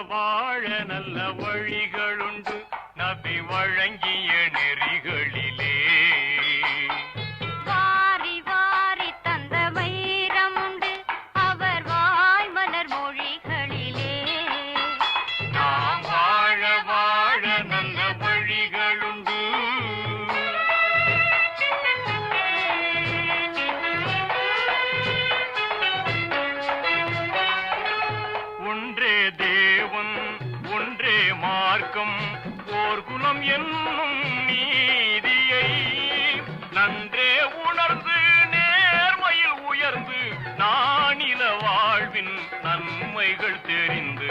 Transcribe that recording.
வாழ நல்ல வழிகளுண்டு நபி வழங்கிய நெறிகளிலே. வாரி வாரி தந்த வைரமுண்டு அவர் வாய்மலர் மொழிகளிலே. நாம் வாழ வாழ நல்ல வழிகளுண்டு. ஒன்றே தேவன் ஒன்றே மார்க்கம் ஓர் குலம் என்னும் நீதியை நன்றே உணர்ந்து நேர்மையில் உயர்ந்து நானில வாழ்வின் நன்மைகள் தெரிந்து